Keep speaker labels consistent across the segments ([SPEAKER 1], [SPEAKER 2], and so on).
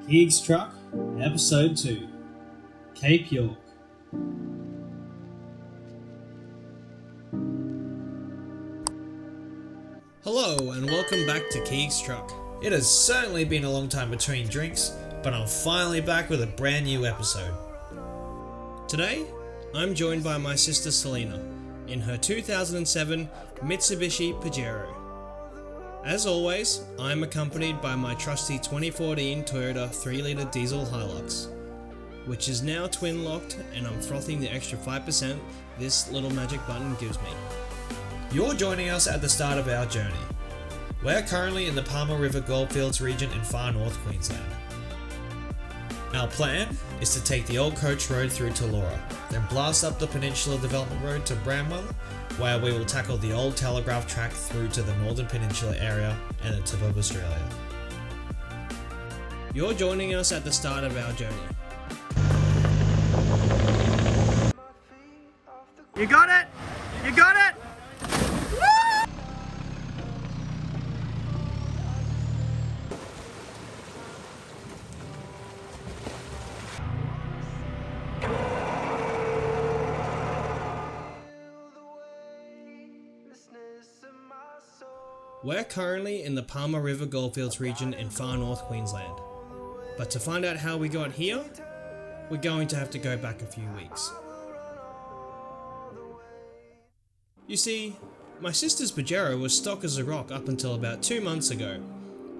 [SPEAKER 1] Keegs Truck, Episode 2, Cape York. Hello and welcome back to Keegs Truck. It has certainly been a long time between drinks, but I'm finally back with a brand new episode. Today, I'm joined by my sister Selena in her 2007 Mitsubishi Pajero. As always, I'm accompanied by my trusty 2014 Toyota 3-litre diesel Hilux, which is now twin-locked and I'm frothing the extra 5% this little magic button gives me. You're joining us at the start of our journey. We're currently in the Palmer River Goldfields region in far north Queensland. Our plan is to take the old coach road through to Laura, then blast up the Peninsula Development Road to Bramwell, where we will tackle the old telegraph track through to the Northern Peninsula area and the tip of Australia. You're joining us at the start of our journey.
[SPEAKER 2] You got it! You got it!
[SPEAKER 1] We're currently in the Palmer River Goldfields region in far north Queensland. But to find out how we got here, we're going to have to go back a few weeks. You see, my sister's Pajero was stock as a rock up until about 2 months ago.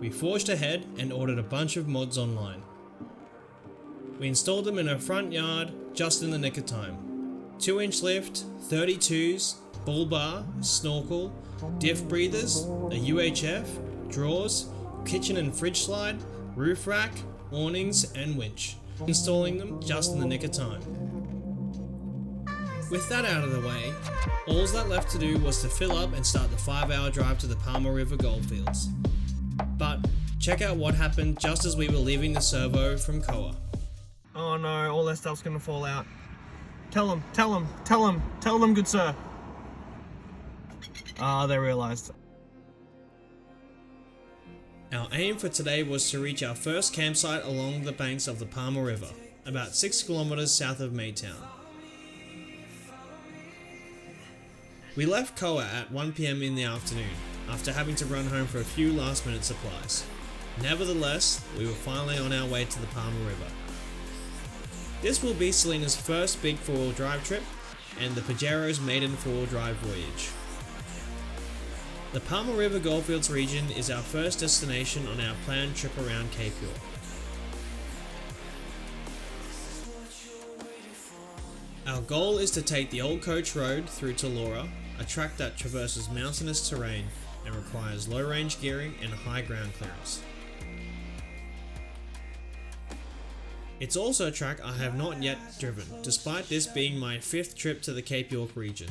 [SPEAKER 1] We forged ahead and ordered a bunch of mods online. We installed them in her front yard just in the nick of time. 2-inch lift, 32s, bull bar, snorkel, diff breathers, a UHF, drawers, kitchen and fridge slide, roof rack, awnings and winch. Installing them just in the nick of time. With that out of the way, all that left to do was to fill up and start the 5-hour drive to the Palmer River Goldfields. But check out what happened just as we were leaving the servo from Koa.
[SPEAKER 2] Oh no, all that stuff's gonna fall out. Tell them, good sir. Ah, they realised.
[SPEAKER 1] Our aim for today was to reach our first campsite along the banks of the Palmer River, about 6 kilometres south of Maytown. We left Koa at 1 PM in the afternoon, after having to run home for a few last minute supplies. Nevertheless, we were finally on our way to the Palmer River. This will be Selena's first big 4-wheel drive trip, and the Pajero's maiden 4-wheel drive voyage. The Palmer River Goldfields region is our first destination on our planned trip around Cape York. Our goal is to take the old coach road through to Laura, a track that traverses mountainous terrain and requires low range gearing and high ground clearance. It's also a track I have not yet driven, despite this being my 5th trip to the Cape York region.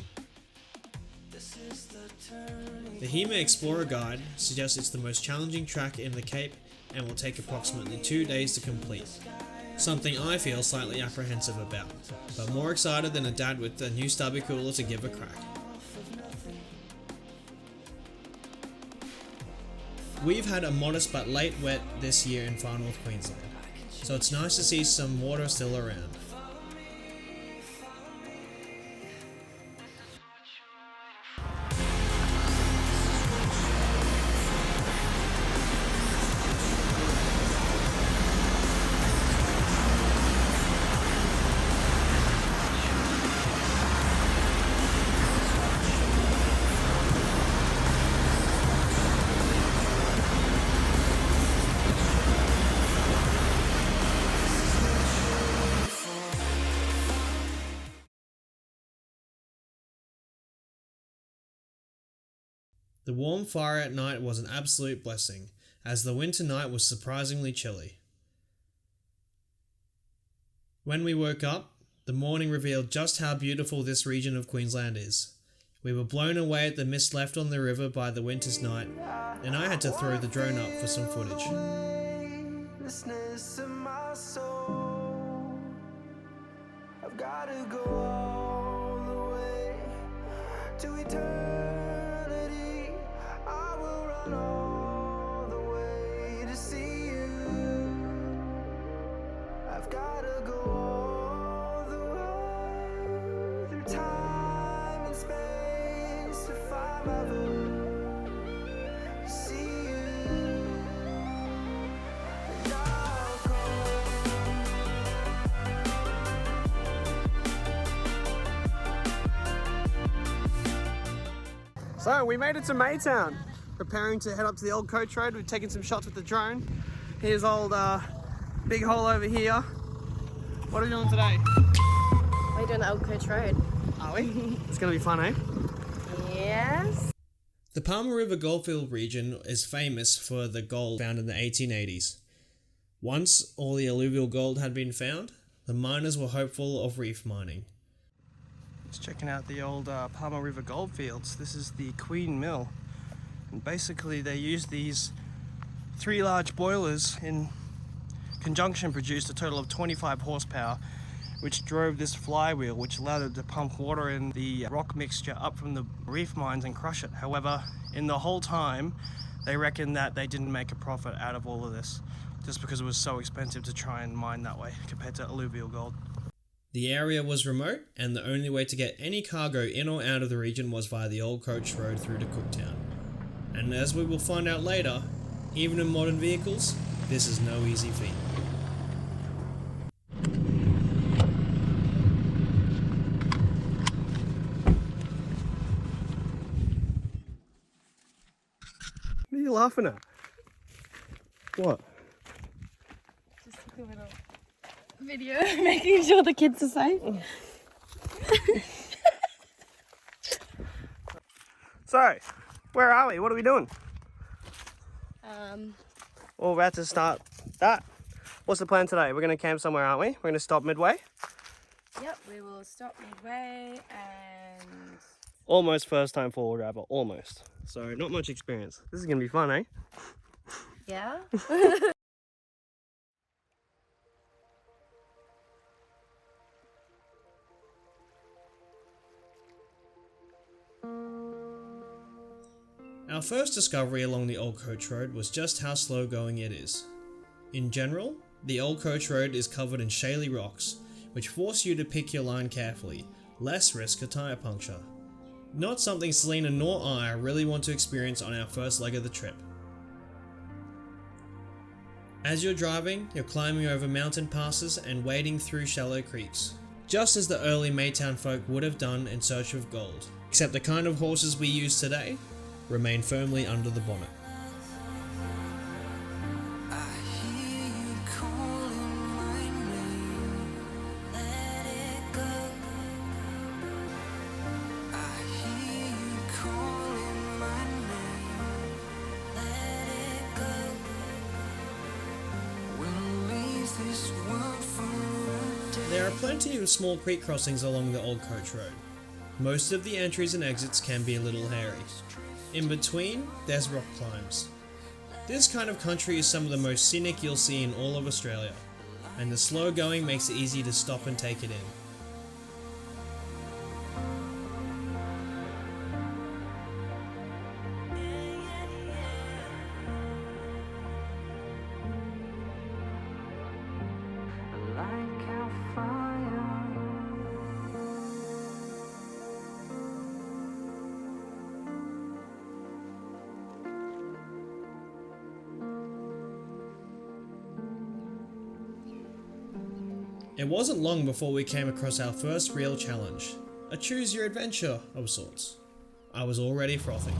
[SPEAKER 1] The HEMA Explorer Guide suggests it's the most challenging track in the Cape and will take approximately 2 days to complete. Something I feel slightly apprehensive about, but more excited than a dad with a new stubby cooler to give a crack. We've had a modest but late wet this year in far north Queensland, so it's nice to see some water still around. The warm fire at night was an absolute blessing, as the winter night was surprisingly chilly. When we woke up, the morning revealed just how beautiful this region of Queensland is. We were blown away at the mist left on the river by the winter's night, and I had to throw the drone up for some footage. I've got to go all the way to eternity. I will run all the way to see you.
[SPEAKER 2] So we made it to Maytown. Preparing to head up to the old coach road. We've taken some shots with the drone. Here's old big hole over here. What are we doing today?
[SPEAKER 3] We're doing the old coach road.
[SPEAKER 2] Are we? It's gonna be fun, eh?
[SPEAKER 3] Yes.
[SPEAKER 1] The Palmer River Goldfield region is famous for the gold found in the 1880s. Once all the alluvial gold had been found, the miners were hopeful of reef mining.
[SPEAKER 2] Just checking out the old Palmer River Goldfields. This is the Queen Mill. And basically they used these 3 large boilers in conjunction, produced a total of 25 horsepower, which drove this flywheel, which allowed it to pump water in the rock mixture up from the reef mines and crush it. However, in the whole time, they reckon that they didn't make a profit out of all of this, just because it was so expensive to try and mine that way compared to alluvial gold.
[SPEAKER 1] The area was remote, and the only way to get any cargo in or out of the region was via the old coach road through to Cooktown. And as we will find out later, even in modern vehicles, this is no easy feat.
[SPEAKER 2] What are you laughing at? What?
[SPEAKER 3] Just took a little video making sure the kids are safe.
[SPEAKER 2] So, where are we? What are we doing?
[SPEAKER 3] Um,
[SPEAKER 2] We're about to start that. What's the plan today? We're going to camp somewhere, aren't we? We're going to stop midway.
[SPEAKER 3] Yep, we will stop midway and...
[SPEAKER 2] Almost first time four-wheel driver, almost. So not much experience. This is going to be fun, eh?
[SPEAKER 3] Yeah?
[SPEAKER 1] Our first discovery along the old coach road was just how slow going it is. In general, the old coach road is covered in shaly rocks, which force you to pick your line carefully, less risk a tyre puncture. Not something Selena nor I really want to experience on our first leg of the trip. As you're driving, you're climbing over mountain passes and wading through shallow creeks, just as the early Maytown folk would have done in search of gold, except the kind of horses we use today remain firmly under the bonnet. There are plenty of small creek crossings along the old coach road. Most of the entries and exits can be a little hairy. In between, there's rock climbs. This kind of country is some of the most scenic you'll see in all of Australia, and the slow going makes it easy to stop and take it in. It wasn't long before we came across our first real challenge, a choose your adventure of sorts. I was already frothing.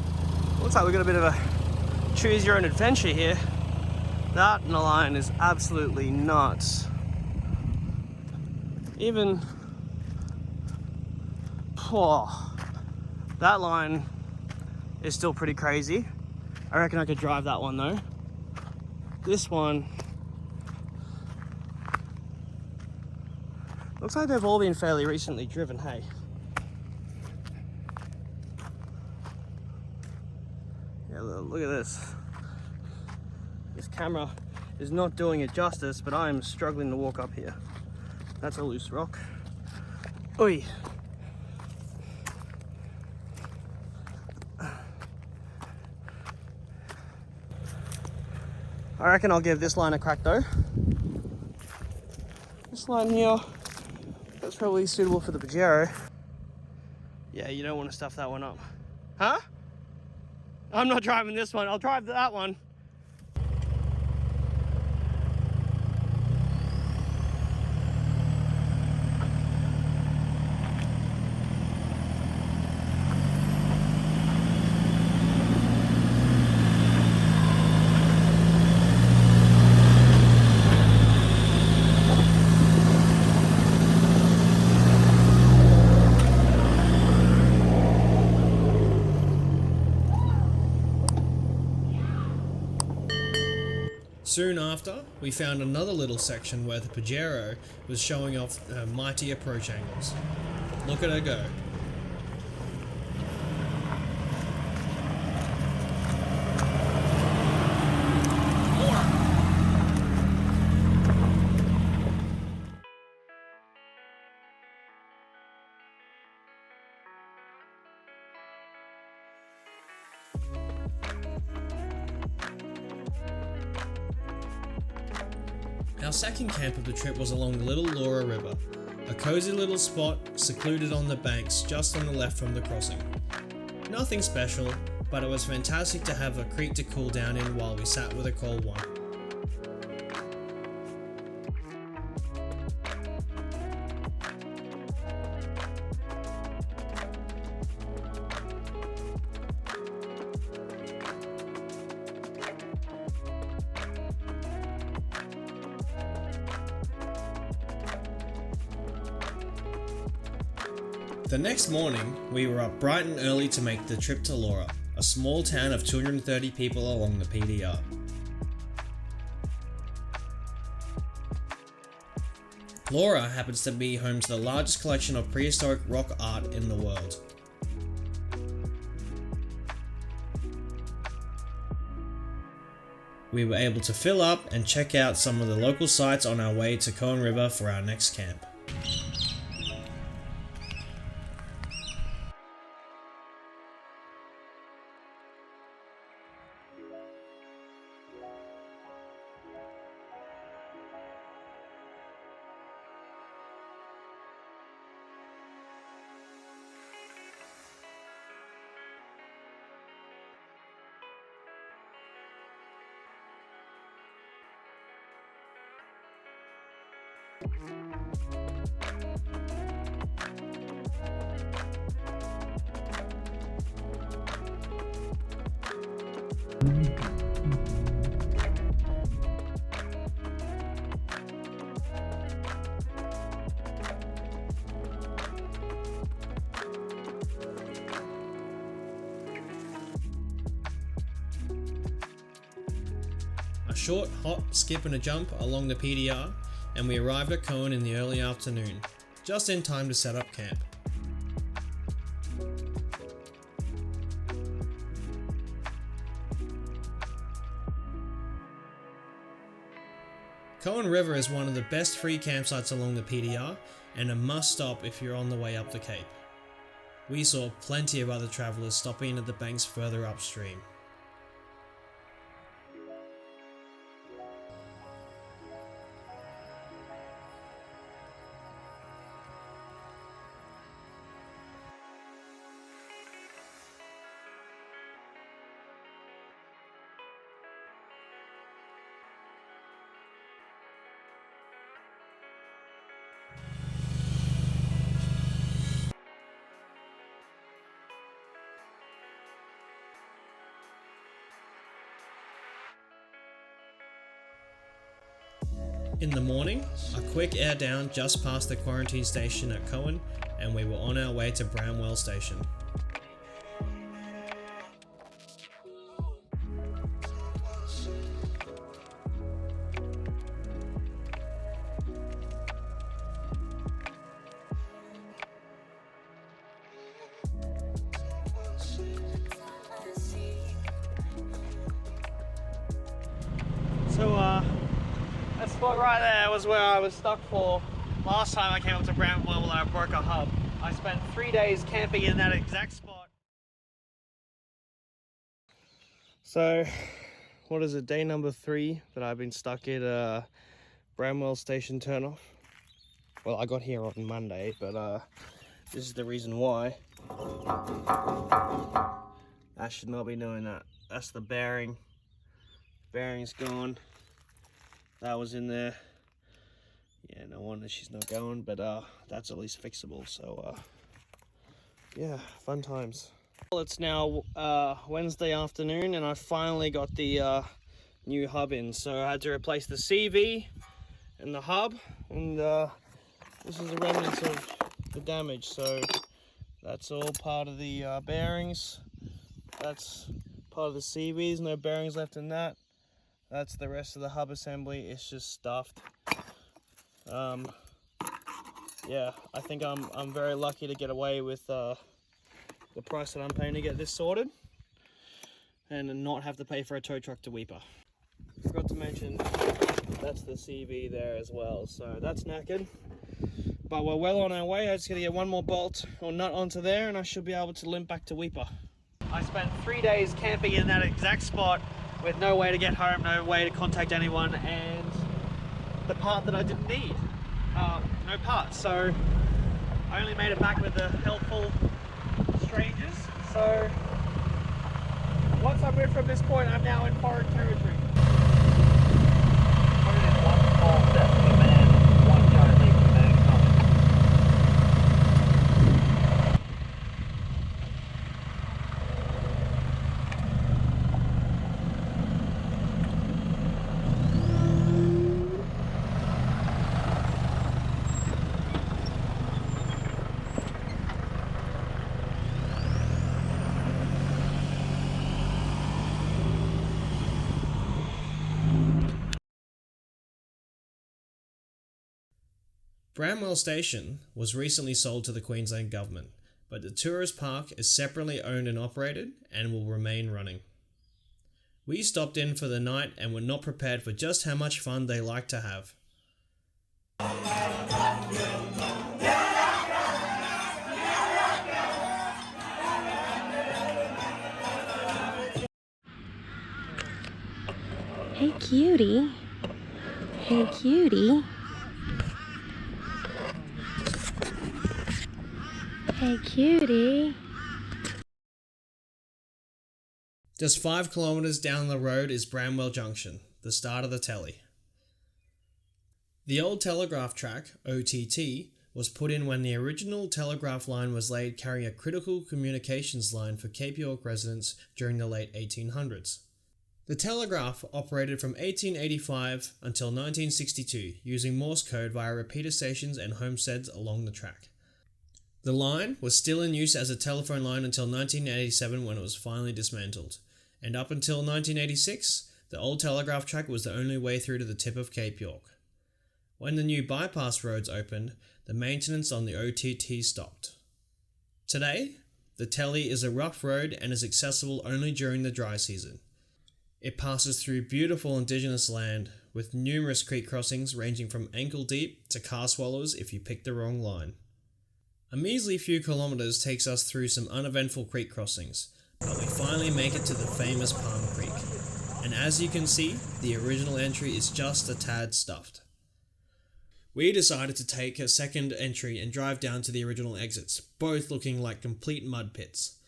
[SPEAKER 2] Looks like we've got a bit of a choose your own adventure here. That in the line is absolutely nuts. Even, that line is still pretty crazy. I reckon I could drive that one though. This one, looks like they've all been fairly recently driven, hey? Yeah, look at this. This camera is not doing it justice, but I am struggling to walk up here. That's a loose rock. Oi! I reckon I'll give this line a crack though. This line here, that's probably suitable for the Pajero. Yeah, you don't want to stuff that one up. Huh? I'm not driving this one, I'll drive that one.
[SPEAKER 1] Soon after, we found another little section where the Pajero was showing off her mighty approach angles. Look at her go. Our second camp of the trip was along the Little Laura River, a cozy little spot secluded on the banks just on the left from the crossing. Nothing special, but it was fantastic to have a creek to cool down in while we sat with a cold one. The next morning, we were up bright and early to make the trip to Laura, a small town of 230 people along the PDR. Laura happens to be home to the largest collection of prehistoric rock art in the world. We were able to fill up and check out some of the local sites on our way to Cohen River for our next camp. A short hop, skip and a jump along the PDR, and we arrived at Cohen in the early afternoon, just in time to set up camp. Cohen River is one of the best free campsites along the PDR and a must stop if you're on the way up the Cape. We saw plenty of other travellers stopping at the banks further upstream. In the morning, a quick air down just past the quarantine station at Cohen, and we were on our way to Bramwell Station.
[SPEAKER 2] So that spot right there was where I was stuck for last time I came up to Bramwell when I broke a hub. I spent 3 days camping in that exact spot. So, what is it, day number 3 that I've been stuck at Bramwell Station turnoff. Well, I got here on Monday, but this is the reason why. I should not be doing that. That's the bearing. Bearing's gone. That was in there. Yeah, no wonder she's not going, but that's at least fixable, so yeah, fun times. Well, it's now Wednesday afternoon and I finally got the new hub in, so I had to replace the CV and the hub, and this is the remnants of the damage. So that's all part of the bearings, that's part of the CVs, no bearings left in that. That's the rest of the hub assembly. It's just stuffed. Yeah, I think I'm very lucky to get away with the price that I'm paying to get this sorted and not have to pay for a tow truck to Weeper. Forgot to mention that's the CV there as well, so that's knackered. But we're well on our way. I just gotta get one more bolt or nut onto there and I should be able to limp back to Weeper. I spent 3 days camping in that exact spot with no way to get home, no way to contact anyone, and the part that I didn't need. No parts, so I only made it back with the helpful strangers. So once I move from this point, I'm now in foreign territory.
[SPEAKER 4] Put it in one small step for man, one giant leap for mankind.
[SPEAKER 1] Bramwell Station was recently sold to the Queensland Government, but the tourist park is separately owned and operated and will remain running. We stopped in for the night and were not prepared for just how much fun they like to have.
[SPEAKER 3] Hey cutie. Hey cutie. Hey cutie.
[SPEAKER 1] Just 5 kilometres down the road is Bramwell Junction, the start of the telly. The old telegraph track, OTT, was put in when the original telegraph line was laid carrying a critical communications line for Cape York residents during the late 1800s. The telegraph operated from 1885 until 1962 using Morse code via repeater stations and homesteads along the track. The line was still in use as a telephone line until 1987 when it was finally dismantled, and up until 1986, the old telegraph track was the only way through to the tip of Cape York. When the new bypass roads opened, the maintenance on the OTT stopped. Today, the telly is a rough road and is accessible only during the dry season. It passes through beautiful indigenous land with numerous creek crossings ranging from ankle deep to car swallows if you pick the wrong line. A measly few kilometres takes us through some uneventful creek crossings, but we finally make it to the famous Palm Creek. And as you can see, the original entry is just a tad stuffed. We decided to take a second entry and drive down to the original exits, both looking like complete mud pits.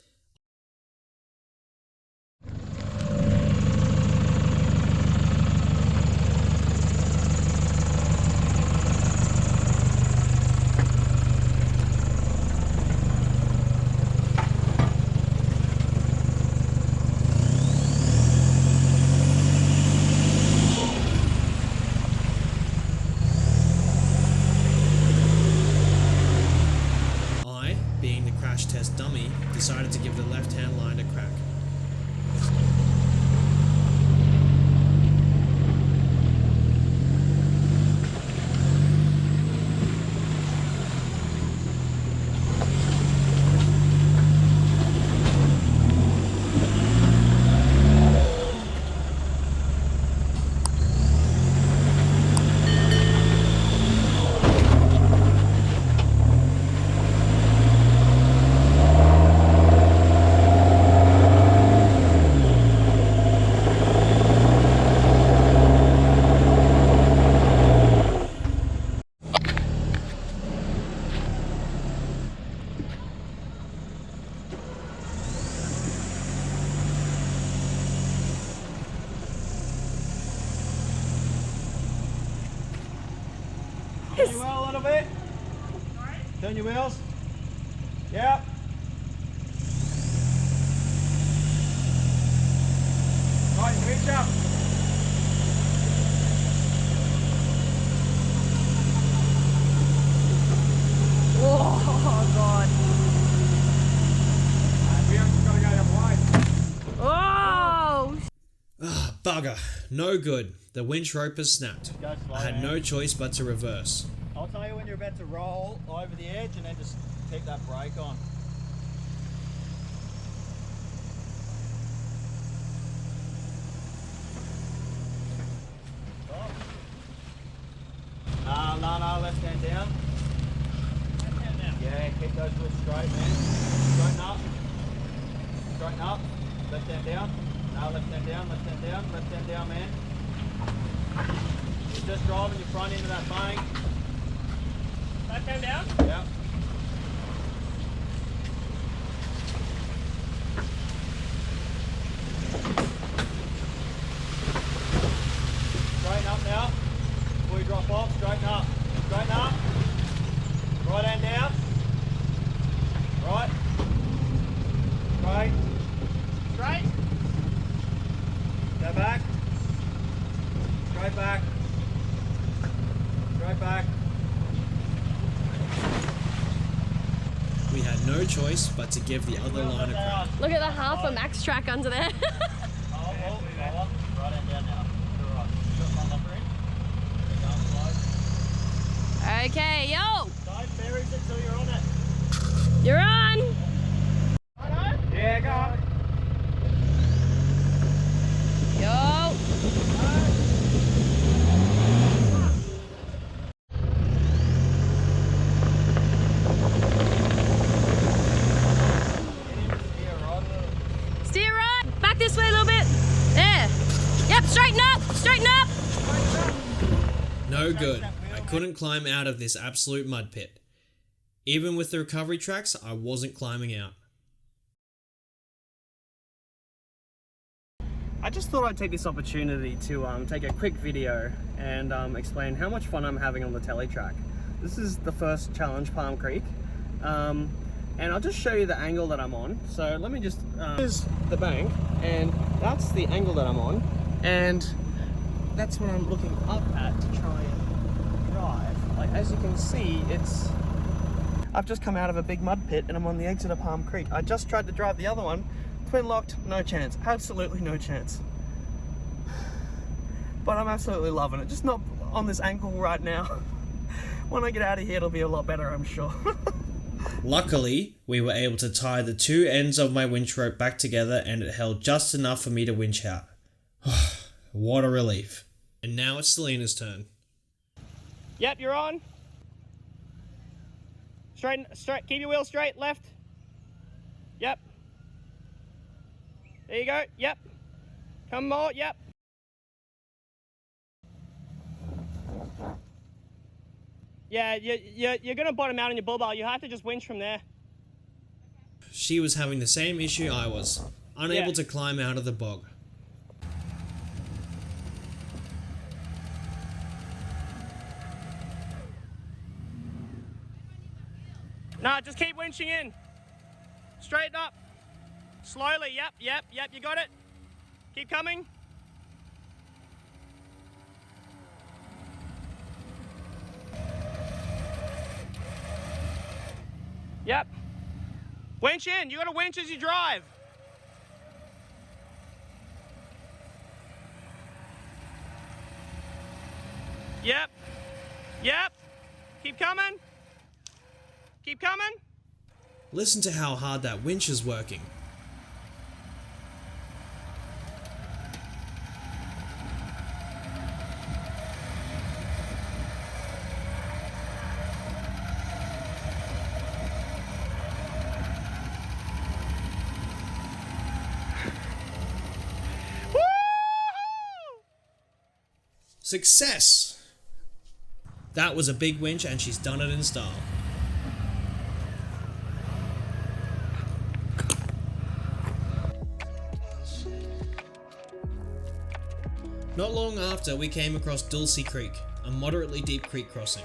[SPEAKER 1] Test dummy decided to give the left-hand line a crack.
[SPEAKER 2] Turn your wheel a little bit. Turn your wheels. Yep. Right, reach up.
[SPEAKER 3] Oh god.
[SPEAKER 2] We haven't got to go the other way.
[SPEAKER 3] Oh!
[SPEAKER 1] Bugger. Bugger, no good. The winch rope has snapped.
[SPEAKER 5] Go slow,
[SPEAKER 1] I had no
[SPEAKER 5] man.
[SPEAKER 1] choice but to reverse.
[SPEAKER 5] I'll tell you when you're about to roll over the edge and then just keep that brake on. Stop. No, left hand down. Left hand down. Yeah, keep those wheels straight, man. Straighten up. Straighten up. Left hand down. No, left hand down, left hand down, left hand down, man. You're just driving your front into that bank.
[SPEAKER 2] Left hand down.
[SPEAKER 5] Yep. Straighten up now. Before you drop off, straighten up. Straighten up. Right hand down. Right. Straight.
[SPEAKER 2] Straight.
[SPEAKER 5] Go back. Straight back. Straight back.
[SPEAKER 1] We had no choice but to give the other line a crack.
[SPEAKER 3] Look at the half a max track under there.
[SPEAKER 5] Oh, right hand down now. To the right. Got one locker in. Keep going slow.
[SPEAKER 3] Okay, yo,
[SPEAKER 5] Don't bury it till you're on it.
[SPEAKER 3] you're on.
[SPEAKER 5] Yeah, go on.
[SPEAKER 3] Yo. Steer right. Back this way a little bit. There. Yep, straighten up. Straighten up.
[SPEAKER 1] No good. I couldn't climb out of this absolute mud pit. Even with the recovery tracks, I wasn't climbing out.
[SPEAKER 2] I just thought I'd take this opportunity to take a quick video and explain how much fun I'm having on the telly track. This is the first challenge, Palm Creek, and I'll just show you the angle that I'm on. So let me just, here's the bank, and that's the angle that I'm on, and that's what I'm looking up at to try and drive. Like, as you can see, I've just come out of a big mud pit and I'm on the exit of Palm Creek. I just tried to drive the other one, twin locked, no chance, absolutely no chance. But I'm absolutely loving it, just not on this angle right now. When I get out of here, it'll be a lot better, I'm sure.
[SPEAKER 1] Luckily, we were able to tie the two ends of my winch rope back together and it held just enough for me to winch out. What a relief. And now it's Selena's turn.
[SPEAKER 2] Yep, you're on. Straight, keep your wheel straight, left. Yep. There you go, yep. Come more, yep. Yeah, you're gonna bottom out on your bull bar. You have to just winch from there.
[SPEAKER 1] She was having the same issue I was, unable
[SPEAKER 2] Yeah.
[SPEAKER 1] to climb out of the bog.
[SPEAKER 2] Nah, just keep winching in. Straighten up. Slowly, yep, you got it. Keep coming. Yep. Winch in, you gotta winch as you drive. Yep. Keep coming. Keep coming.
[SPEAKER 1] Listen to how hard that winch is working. Success! That was a big winch and she's done it in style. Not long after, we came across Dulcie Creek, a moderately deep creek crossing.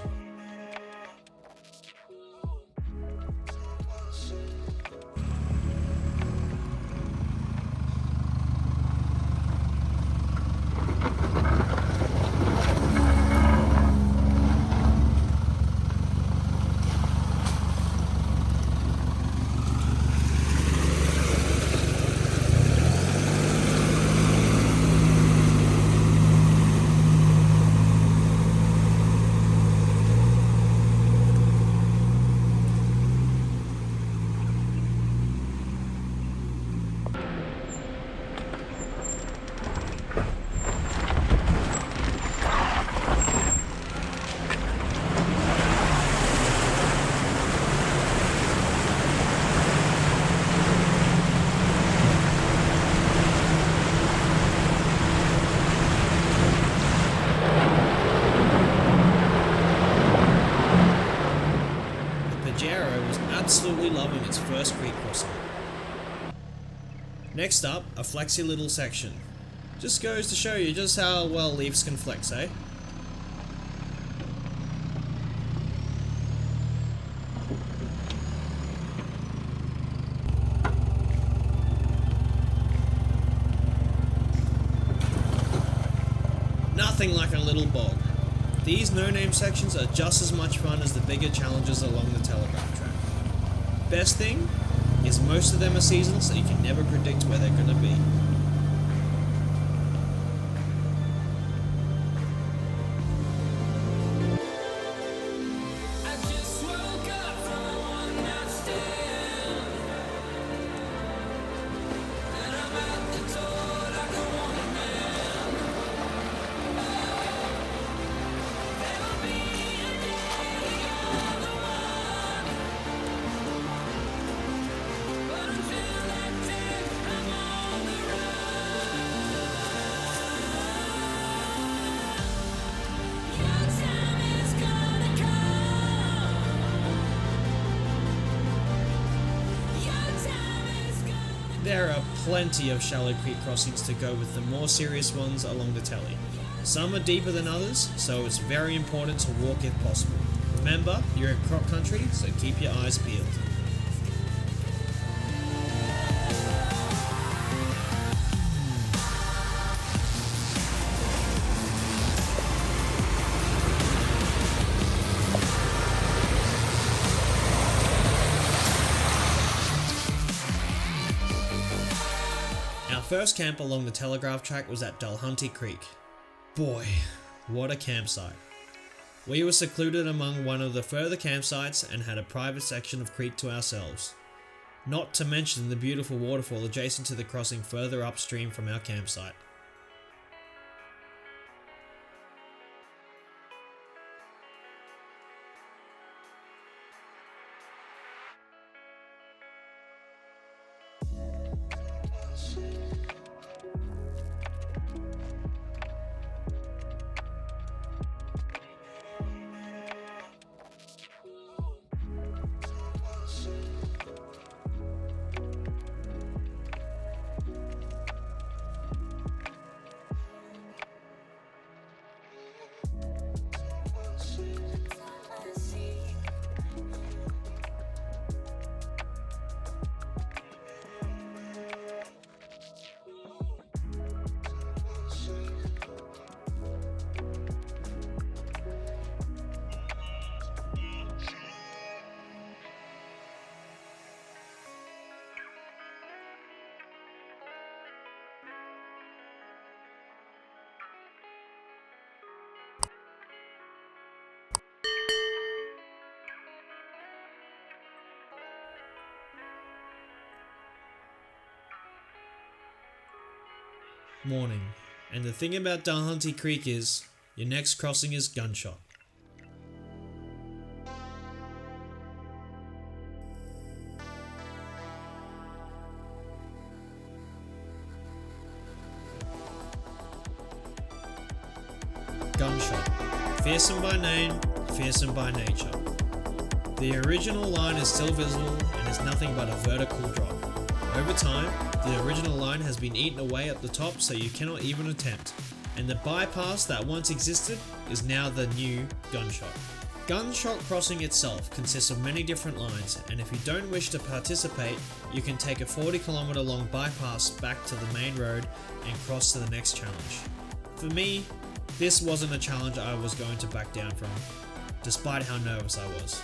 [SPEAKER 1] absolutely loving its first creek crossing. Next up, a flexy little section. Just goes to show you just how well leaves can flex, eh? Nothing like a little bog. These no-name sections are just as much fun as the bigger challenges along the telegraph track. Best thing is most of them are seasonal, so you can never predict where they're gonna be. There are plenty of shallow creek crossings to go with the more serious ones along the telly. Some are deeper than others, so it's very important to walk if possible. Remember, you're in croc country, so keep your eyes peeled. Our first camp along the telegraph track was at Dulhunty Creek. Boy, what a campsite. We were secluded among one of the further campsites and had a private section of creek to ourselves. Not to mention the beautiful waterfall adjacent to the crossing further upstream from our campsite. Morning, and the thing about Dulhunty Creek is, your next crossing is Gunshot. Gunshot. Fearsome by name, fearsome by nature. The original line is still visible and is nothing but a vertical drop. Over time, the original line has been eaten away at the top, so you cannot even attempt, and the bypass that once existed is now the new Gunshot. Gunshot crossing itself consists of many different lines, and if you don't wish to participate, you can take a 40-kilometer long bypass back to the main road and cross to the next challenge. For me, this wasn't a challenge I was going to back down from, despite how nervous I was.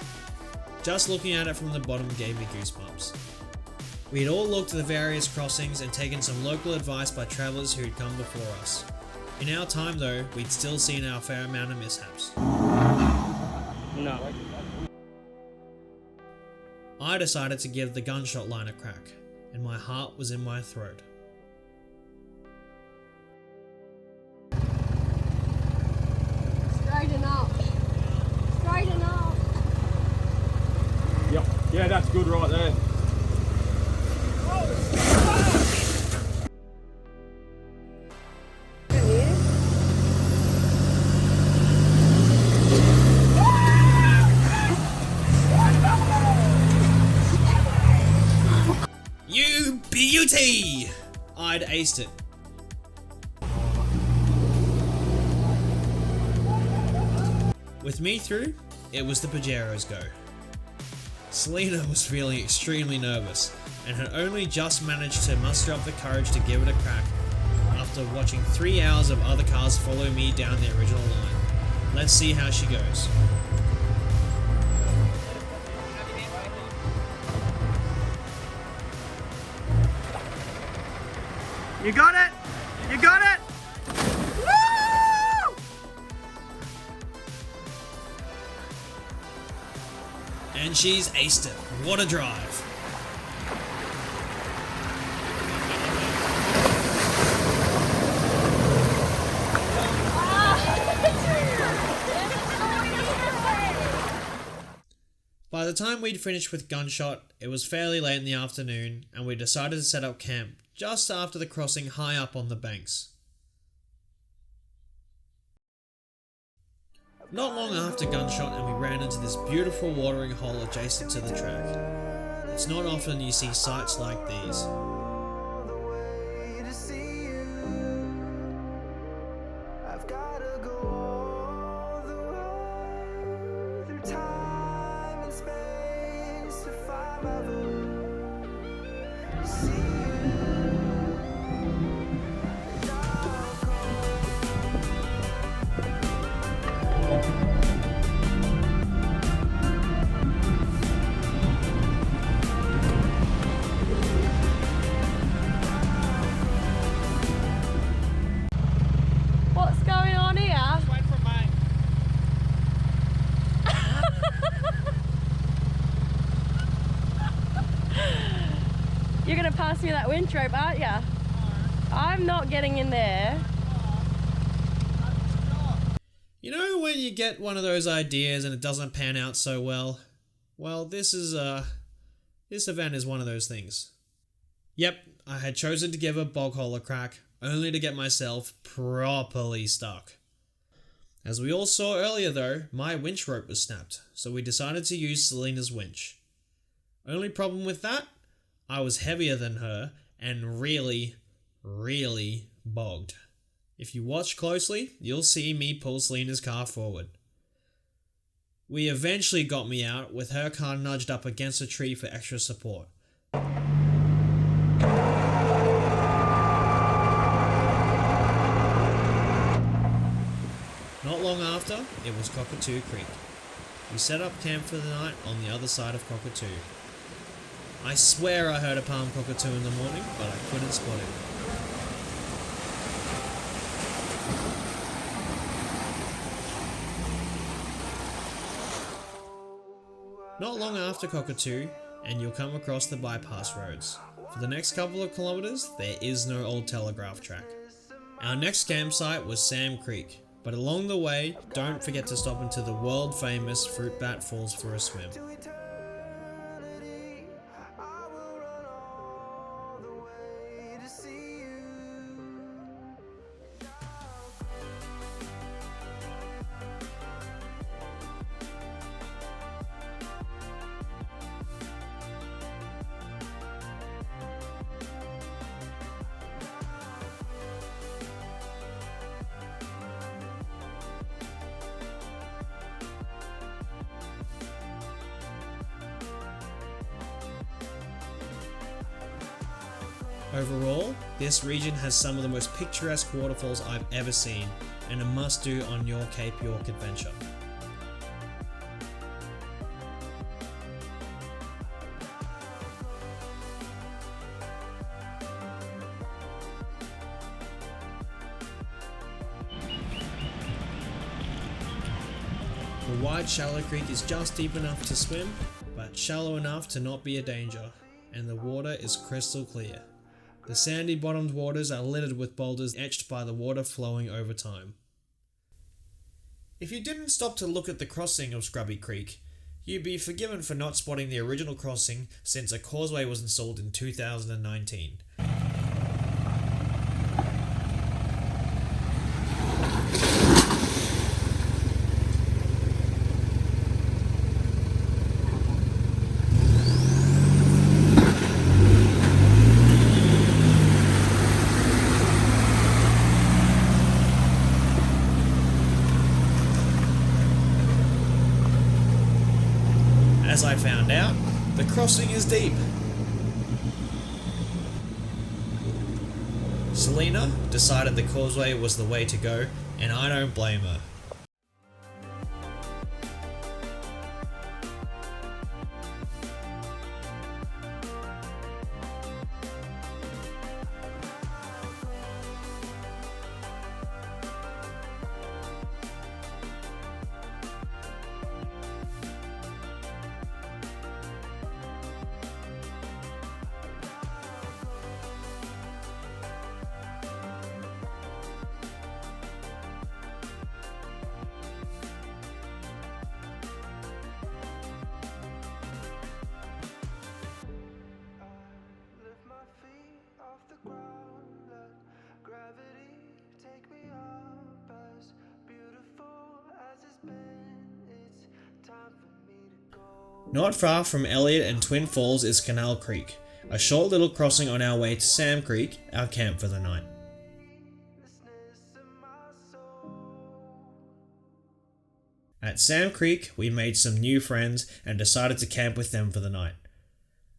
[SPEAKER 1] Just looking at it from the bottom gave me goosebumps. We had all looked at the various crossings and taken some local advice by travellers who had come before us. In our time though, we'd still seen our fair amount of mishaps.
[SPEAKER 2] No.
[SPEAKER 1] I decided to give the Gunshot line a crack, and my heart was in my throat.
[SPEAKER 3] Straighten up. Straighten up.
[SPEAKER 5] Yep. Yeah, that's good right there.
[SPEAKER 1] T! I'd aced it. With me through, it was the Pajero's go. Selena was feeling extremely nervous and had only just managed to muster up the courage to give it a crack after watching 3 hours of other cars follow me down the original line. Let's see how she goes.
[SPEAKER 2] You got it! You got it! Woo!
[SPEAKER 1] And she's aced it. What a drive. By the time we'd finished with Gunshot, it was fairly late in the afternoon and we decided to set up camp just after the crossing high up on the banks. Not long after Gunshot and we ran into this beautiful watering hole adjacent to the track. It's not often you see sights like these.
[SPEAKER 3] What's going on here?
[SPEAKER 5] Wait for mine.
[SPEAKER 3] You're gonna pass me that winch rope, aren't ya? I'm not getting in there.
[SPEAKER 1] You know when you get one of those ideas and it doesn't pan out so well? Well, this event is one of those things. Yep, I had chosen to give a bog hole a crack, only to get myself properly stuck. As we all saw earlier though, my winch rope was snapped, so we decided to use Selena's winch. Only problem with that? I was heavier than her and really bogged. If you watch closely, you'll see me pull Selena's car forward. We eventually got me out with her car nudged up against a tree for extra support. Not long after, it was Cockatoo Creek. We set up camp for the night on the other side of Cockatoo. I swear I heard a palm cockatoo in the morning, but I couldn't spot him. Not long after Cockatoo, and you'll come across the bypass roads. For the next couple of kilometers, there is no old telegraph track. Our next campsite was Sam Creek, but along the way, don't forget to stop into the world famous Fruit Bat Falls for a swim. Overall, this region has some of the most picturesque waterfalls I've ever seen, and a must-do on your Cape York adventure. The wide shallow creek is just deep enough to swim, but shallow enough to not be a danger, and the water is crystal clear. The sandy bottomed waters are littered with boulders etched by the water flowing over time. If you didn't stop to look at the crossing of Scrubby Creek, you'd be forgiven for not spotting the original crossing since a causeway was installed in 2019. as I found out, the crossing is deep. Selena decided the causeway was the way to go, and I don't blame her. Not far from Elliott and Twin Falls is Canal Creek, a short little crossing on our way to Sam Creek, our camp for the night. At Sam Creek, we made some new friends and decided to camp with them for the night.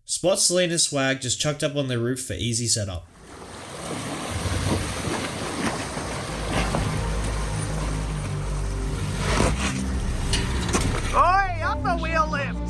[SPEAKER 1] Spot Selena's swag just chucked up on the roof for easy setup.
[SPEAKER 2] Oi, up the wheel lifts!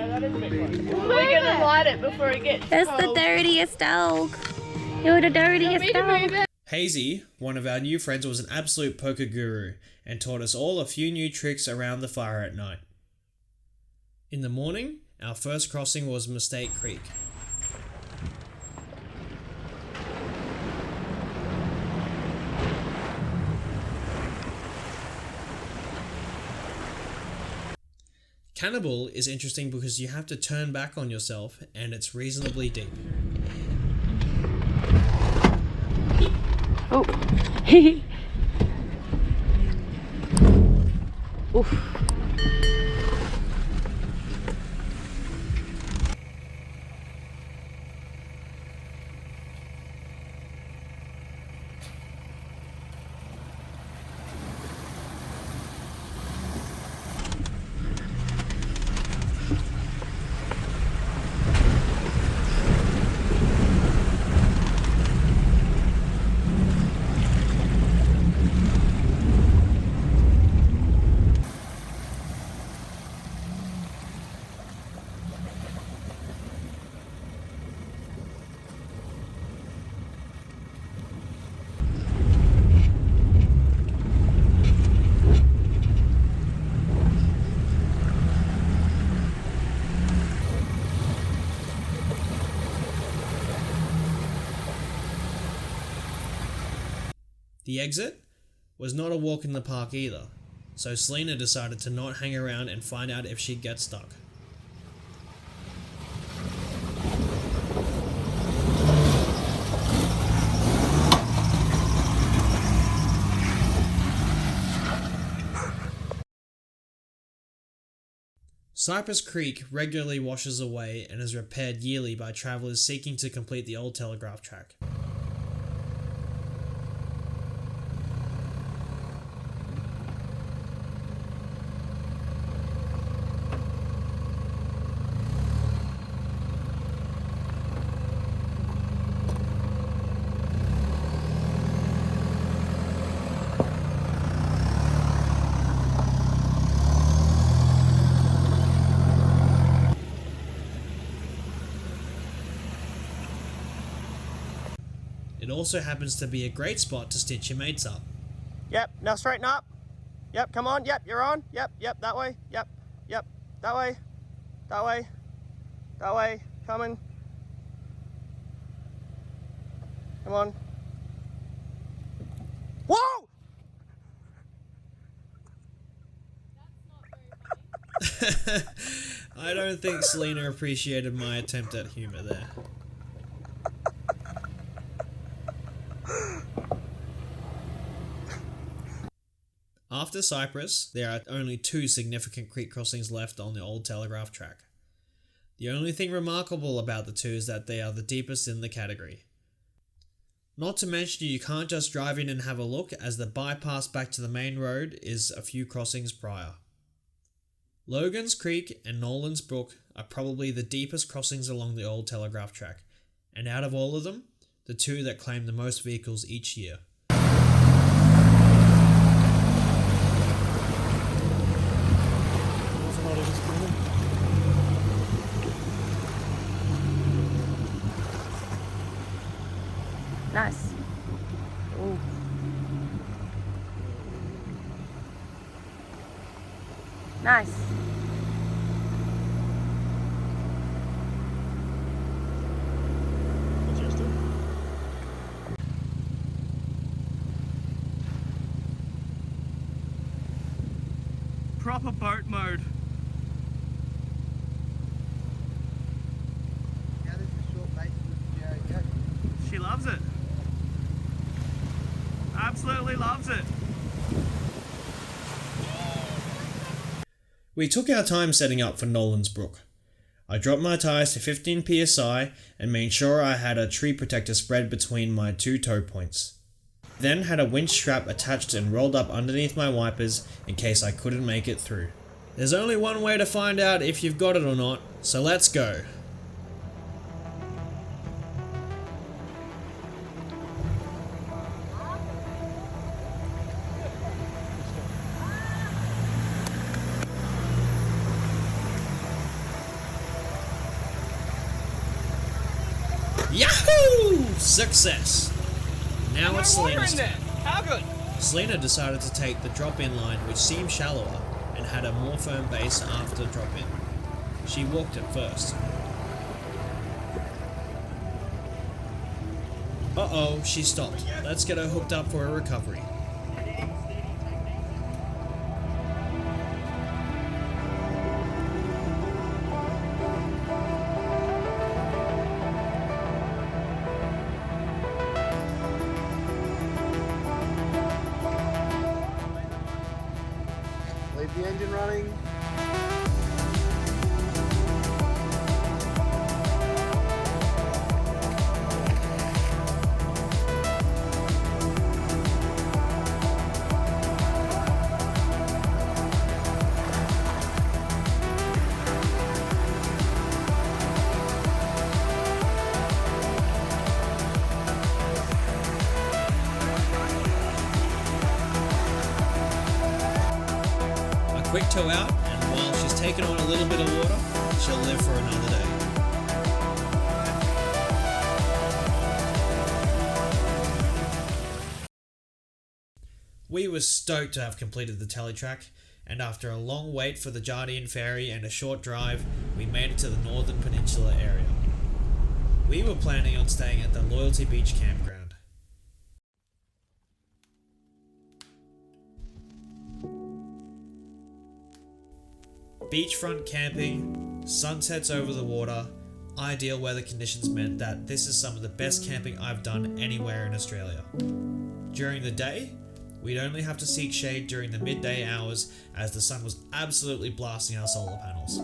[SPEAKER 3] We're gonna light it before it gets
[SPEAKER 6] That's the dirtiest dog. You're the dirtiest dog.
[SPEAKER 1] Hazy, one of our new friends, was an absolute poker guru and taught us all a few new tricks around the fire at night. In the morning, our first crossing was Mistake Creek. Cannibal is interesting because you have to turn back on yourself and it's reasonably deep.
[SPEAKER 6] Oh. Oof.
[SPEAKER 1] The exit was not a walk in the park either, so Selena decided to not hang around and find out if she'd get stuck. Cypress Creek regularly washes away and is repaired yearly by travellers seeking to complete the old telegraph track. It also happens to be a great spot to stitch your mates up.
[SPEAKER 2] Yep, now straighten up. Yep, come on. Yep, you're on. Yep, that way. Yep, that way. That way. Coming. Come on. Whoa!
[SPEAKER 1] I don't think Selena appreciated my attempt at humour there. After Cypress, there are only 2 significant creek crossings left on the old telegraph track. The only thing remarkable about the 2 is that they are the deepest in the category. Not to mention you can't just drive in and have a look, as the bypass back to the main road is a few crossings prior. Logan's Creek and Nolan's Brook are probably the deepest crossings along the old telegraph track, and out of all of them, the 2 that claim the most vehicles each year.
[SPEAKER 3] Nice.
[SPEAKER 2] Ooh.
[SPEAKER 3] Nice.
[SPEAKER 2] Proper boat mode.
[SPEAKER 7] How does the short base with Pajero go?
[SPEAKER 2] She loves it. Absolutely loves it.
[SPEAKER 1] We took our time setting up for Nolan's Brook. I dropped my tyres to 15 psi and made sure I had a tree protector spread between my 2 tow points. Then had a winch strap attached and rolled up underneath my wipers in case I couldn't make it through. There's only one way to find out if you've got it or not, so let's go. Yahoo! Success! Now it's Selena's turn.
[SPEAKER 2] How good?
[SPEAKER 1] Selena decided to take the drop-in line, which seemed shallower and had a more firm base after drop-in. She walked it first. Uh-oh, she stopped. Let's get her hooked up for a recovery.
[SPEAKER 7] Leave the engine running.
[SPEAKER 1] Quick tow out, and while she's taken on a little bit of water, she'll live for another day. We were stoked to have completed the teletrack, and after a long wait for the Jardine ferry and a short drive, we made it to the Northern Peninsula area. We were planning on staying at the Loyalty Beach campground. Beachfront camping, sunsets over the water, ideal weather conditions meant that this is some of the best camping I've done anywhere in Australia. During the day, we'd only have to seek shade during the midday hours as the sun was absolutely blasting our solar panels.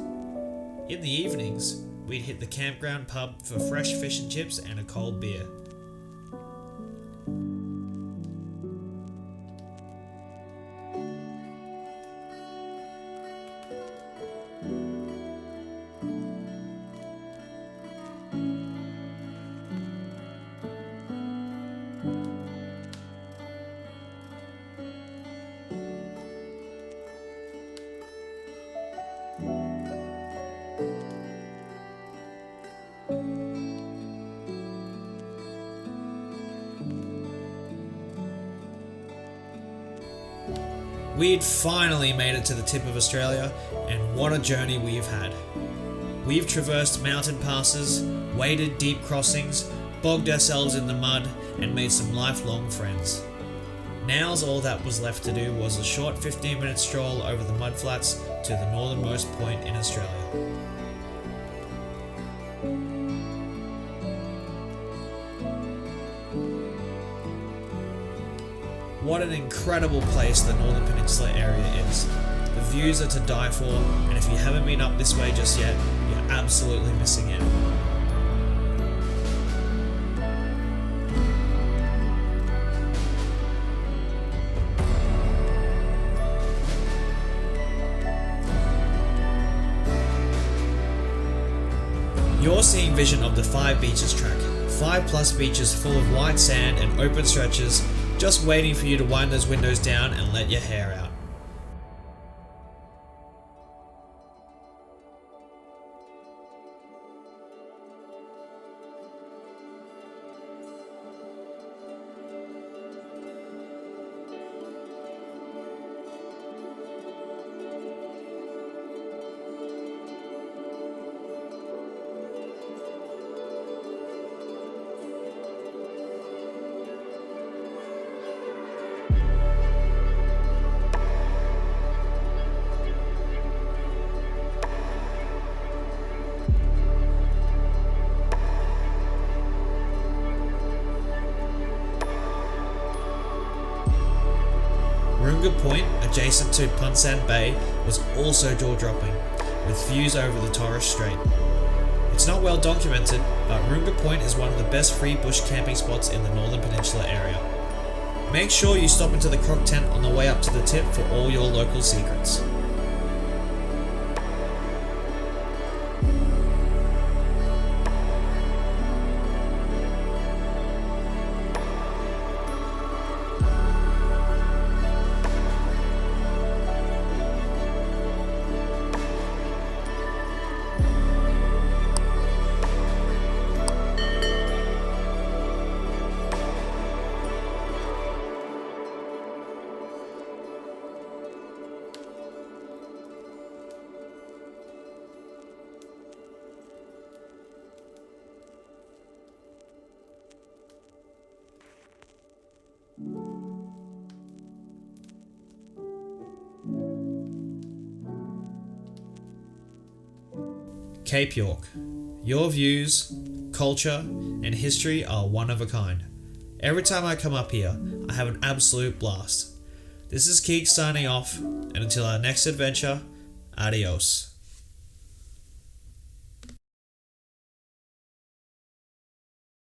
[SPEAKER 1] In the evenings, we'd hit the campground pub for fresh fish and chips and a cold beer. We'd finally made it to the tip of Australia, and what a journey we've had. We've traversed mountain passes, waded deep crossings, bogged ourselves in the mud, and made some lifelong friends. Now's all that was left to do was a short 15-minute stroll over the mudflats to the northernmost point in Australia. What an incredible place the Northern Peninsula area is. The views are to die for, and if you haven't been up this way just yet, you're absolutely missing out. You're seeing vision of the 5 Beaches track, 5+ beaches full of white sand and open stretches, just waiting for you to wind those windows down and let your hair out. Runga Point, adjacent to Punsand Bay, was also jaw-dropping, with views over the Torres Strait. It's not well documented, but Runga Point is one of the best free bush camping spots in the Northern Peninsula area. Make sure you stop into the croc tent on the way up to the tip for all your local secrets. Cape York. Your views, culture, and history are one of a kind. Every time I come up here, I have an absolute blast. This is Keegs signing off, and until our next adventure, adios.